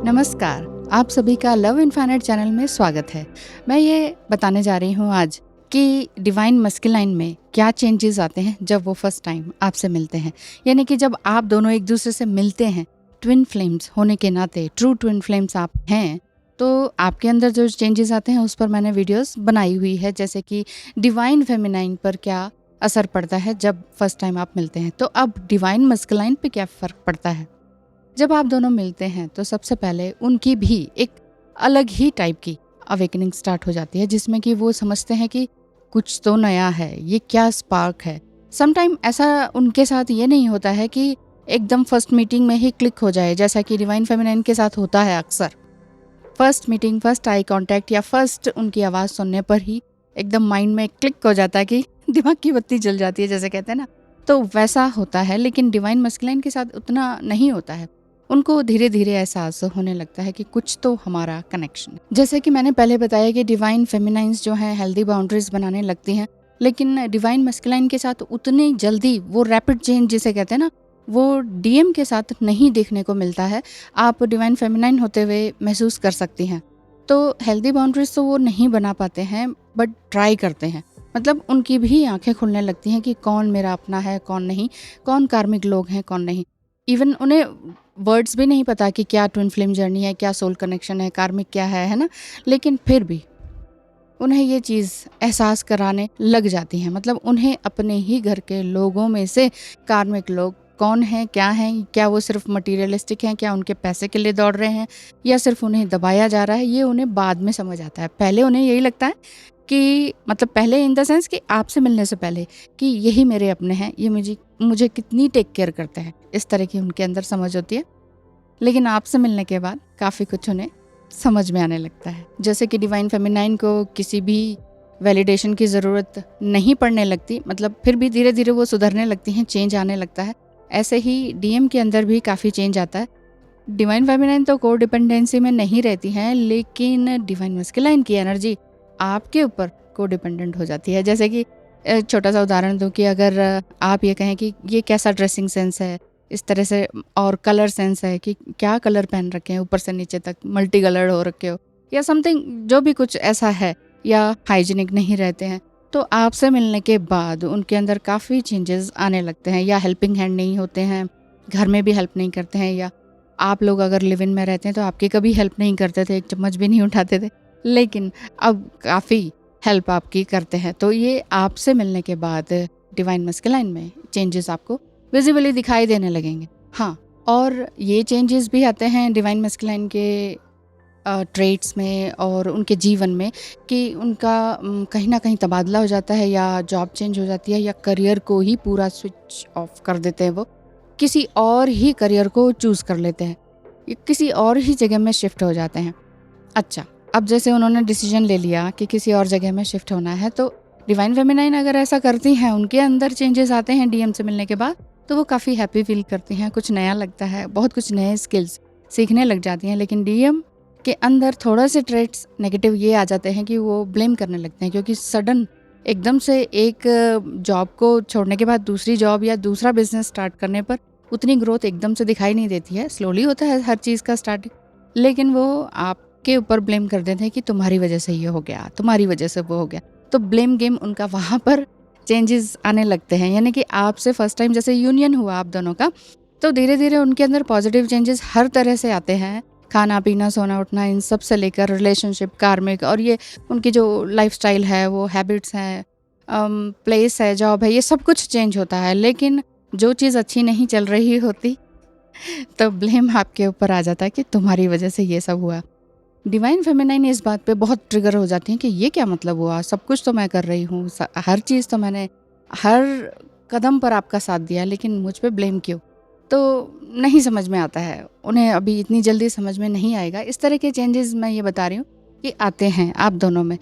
नमस्कार, आप सभी का लव इनफाइनाइट चैनल में स्वागत है। मैं ये बताने जा रही हूँ आज कि डिवाइन मस्कुलाइन में क्या चेंजेस आते हैं जब वो फर्स्ट टाइम आपसे मिलते हैं। यानी कि जब आप दोनों एक दूसरे से मिलते हैं, ट्विन फ्लेम्स होने के नाते, ट्रू ट्विन फ्लेम्स आप हैं, तो आपके अंदर जो चेंजेस आते हैं उस पर मैंने वीडियोस बनाई हुई है। जैसे कि डिवाइन फेमिनाइन पर क्या असर पड़ता है जब फर्स्ट टाइम आप मिलते हैं, तो अब डिवाइन मस्कुलाइन पे क्या फ़र्क पड़ता है। जब आप दोनों मिलते हैं तो सबसे पहले उनकी भी एक अलग ही टाइप की अवेकनिंग स्टार्ट हो जाती है, जिसमें कि वो समझते हैं कि कुछ तो नया है, ये क्या स्पार्क है। समटाइम ऐसा उनके साथ ये नहीं होता है कि एकदम फर्स्ट मीटिंग में ही क्लिक हो जाए, जैसा कि डिवाइन फेमिनाइन के साथ होता है अक्सर। First meeting, first eye contact या फर्स्ट उनकी आवाज़ सुनने पर ही एकदम माइंड में क्लिक हो जाता है कि दिमाग की बत्ती जल जाती है, जैसे कहते हैं ना। तो वैसा होता है, लेकिन डिवाइन मस्कुलाइन के साथ उतना नहीं होता है। उनको धीरे धीरे एहसास होने लगता है कि कुछ तो हमारा कनेक्शन है। जैसे कि मैंने पहले बताया कि डिवाइन फेमिनाइन्स जो हैं हेल्दी बाउंड्रीज बनाने लगती हैं, लेकिन डिवाइन मस्कुलाइन के साथ उतनी जल्दी वो रैपिड चेंज जिसे कहते हैं ना, वो डीएम के साथ नहीं देखने को मिलता है। आप डिवाइन फेमिनाइन होते हुए महसूस कर सकती हैं। तो हेल्दी बाउंड्रीज तो वो नहीं बना पाते हैं, बट ट्राई करते हैं। मतलब उनकी भी आंखें खुलने लगती हैं कि कौन मेरा अपना है, कौन नहीं, कौन कार्मिक लोग हैं, कौन नहीं। इवन उन्हें वर्ड्स भी नहीं पता कि क्या ट्विन फ्लेम जर्नी है, क्या सोल कनेक्शन है, कार्मिक क्या है ना। लेकिन फिर भी उन्हें ये चीज़ एहसास कराने लग जाती हैं। मतलब उन्हें अपने ही घर के लोगों में से कार्मिक लोग कौन हैं, क्या हैं, क्या वो सिर्फ मटीरियलिस्टिक हैं, क्या उनके पैसे के लिए दौड़ रहे हैं, या सिर्फ उन्हें दबाया जा रहा है, ये उन्हें बाद में समझ आता है। पहले उन्हें यही लगता है कि मतलब पहले इन द सेंस कि आपसे मिलने से पहले कि यही मेरे अपने हैं, ये मुझे कितनी टेक केयर करते हैं, इस तरह की उनके अंदर समझ होती है। लेकिन आपसे मिलने के बाद काफ़ी कुछ उन्हें समझ में आने लगता है। जैसे कि डिवाइन फेमिनाइन को किसी भी वैलिडेशन की ज़रूरत नहीं पड़ने लगती, मतलब फिर भी धीरे धीरे वो सुधरने लगती हैं, चेंज आने लगता है। ऐसे ही डीएम के अंदर भी काफ़ी चेंज आता है। डिवाइन फेमिनाइन तो को डिपेंडेंसी में नहीं रहती हैं, लेकिन डिवाइन मस्कुलाइन की एनर्जी आपके ऊपर को डिपेंडेंट हो जाती है। जैसे कि छोटा सा उदाहरण दूं कि अगर आप ये कहें कि ये कैसा ड्रेसिंग सेंस है, इस तरह से, और कलर सेंस है कि क्या कलर पहन रखे हैं, ऊपर से नीचे तक मल्टी कलर्ड हो रखे हो, या समथिंग जो भी कुछ ऐसा है, या हाइजीनिक नहीं रहते हैं, तो आपसे मिलने के बाद उनके अंदर काफ़ी चेंजेस आने लगते हैं। या हेल्पिंग हैंड नहीं होते हैं, घर में भी हेल्प नहीं करते हैं, या आप लोग अगर लिव इन में रहते हैं तो आपकी कभी हेल्प नहीं करते थे, एक चम्मच भी नहीं उठाते थे, लेकिन अब काफ़ी हेल्प आपकी करते हैं। तो ये आपसे मिलने के बाद डिवाइन मस्कुलाइन में चेंजेस आपको विजिबली दिखाई देने लगेंगे। हाँ, और ये चेंजेस भी आते हैं डिवाइन मस्कुलाइन के ट्रेट्स में और उनके जीवन में, कि उनका कहीं ना कहीं तबादला हो जाता है, या जॉब चेंज हो जाती है, या करियर को ही पूरा स्विच ऑफ कर देते हैं। वो किसी और ही करियर को चूज़ कर लेते हैं, किसी और ही जगह में शिफ्ट हो जाते हैं। अच्छा, अब जैसे उन्होंने डिसीजन ले लिया कि किसी और जगह में शिफ्ट होना है, तो डिवाइन फेमिनाइन अगर ऐसा करती हैं, उनके अंदर चेंजेस आते हैं डीएम से मिलने के बाद, तो वो काफ़ी हैप्पी फील करती हैं, कुछ नया लगता है, बहुत कुछ नए स्किल्स सीखने लग जाती हैं। लेकिन डीएम के अंदर थोड़ा से ट्रेट्स नेगेटिव ये आ जाते हैं कि वो ब्लेम करने लगते हैं, क्योंकि सडन एकदम से एक जॉब को छोड़ने के बाद दूसरी जॉब या दूसरा बिजनेस स्टार्ट करने पर उतनी ग्रोथ एकदम से दिखाई नहीं देती है। स्लोली होता है हर चीज़ का स्टार्टिंग, लेकिन वो आपके ऊपर ब्लेम कर देते हैं कि तुम्हारी वजह से ये हो गया, तुम्हारी वजह से वो हो गया। तो ब्लेम गेम उनका वहाँ पर चेंजेस आने लगते हैं। यानी कि आपसे फर्स्ट टाइम जैसे यूनियन हुआ आप दोनों का, तो धीरे धीरे उनके अंदर पॉजिटिव चेंजेस हर तरह से आते हैं। खाना पीना, सोना उठना, इन सब से लेकर रिलेशनशिप, कार्मिक, और ये उनकी जो लाइफस्टाइल है, वो हैबिट्स हैं, प्लेस है, जॉब है, ये सब कुछ चेंज होता है। लेकिन जो चीज़ अच्छी नहीं चल रही होती तो ब्लेम आपके ऊपर आ जाता है कि तुम्हारी वजह से ये सब हुआ। डिवाइन फेमिनाइन इस बात पे बहुत ट्रिगर हो जाती हैं कि ये क्या मतलब हुआ, सब कुछ तो मैं कर रही हूँ, हर चीज़ तो मैंने हर कदम पर आपका साथ दिया, लेकिन मुझ पे ब्लेम क्यों। तो नहीं समझ में आता है उन्हें, अभी इतनी जल्दी समझ में नहीं आएगा। इस तरह के चेंजेस मैं ये बता रही हूँ कि आते हैं आप दोनों में।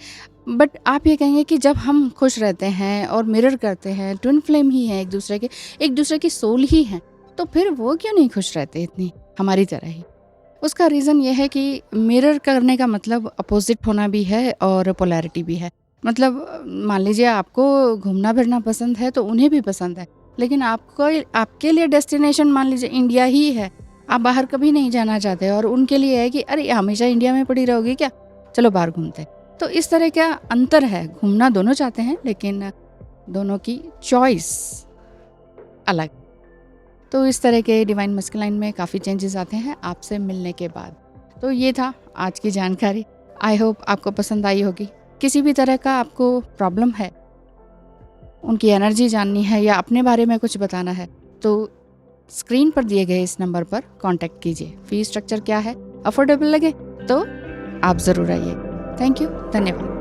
बट आप ये कहेंगे कि जब हम खुश रहते हैं और मिरर करते हैं, ट्विन फ्लेम ही हैं, एक दूसरे की सोल ही हैं, तो फिर वो क्यों नहीं खुश रहते इतनी हमारी तरह ही। उसका रीज़न ये है कि मिरर करने का मतलब अपोजिट होना भी है और पोलैरिटी भी है। मतलब मान लीजिए आपको घूमना फिरना पसंद है तो उन्हें भी पसंद है, लेकिन आपको आपके लिए डेस्टिनेशन मान लीजिए इंडिया ही है, आप बाहर कभी नहीं जाना चाहते और उनके लिए है कि अरे हमेशा इंडिया में पड़ी रहोगी क्या, चलो बाहर घूमते हैं। तो इस तरह का अंतर है, घूमना दोनों चाहते हैं लेकिन दोनों की चॉइस अलग। तो इस तरह के डिवाइन मस्कुलाइन में काफ़ी चेंजेस आते हैं आपसे मिलने के बाद। तो ये था आज की जानकारी, आई होप आपको पसंद आई होगी। किसी भी तरह का आपको प्रॉब्लम है, उनकी एनर्जी जाननी है या अपने बारे में कुछ बताना है, तो स्क्रीन पर दिए गए इस नंबर पर कांटेक्ट कीजिए। फी स्ट्रक्चर क्या है, अफोर्डेबल लगे तो आप ज़रूर आइए। थैंक यू, धन्यवाद।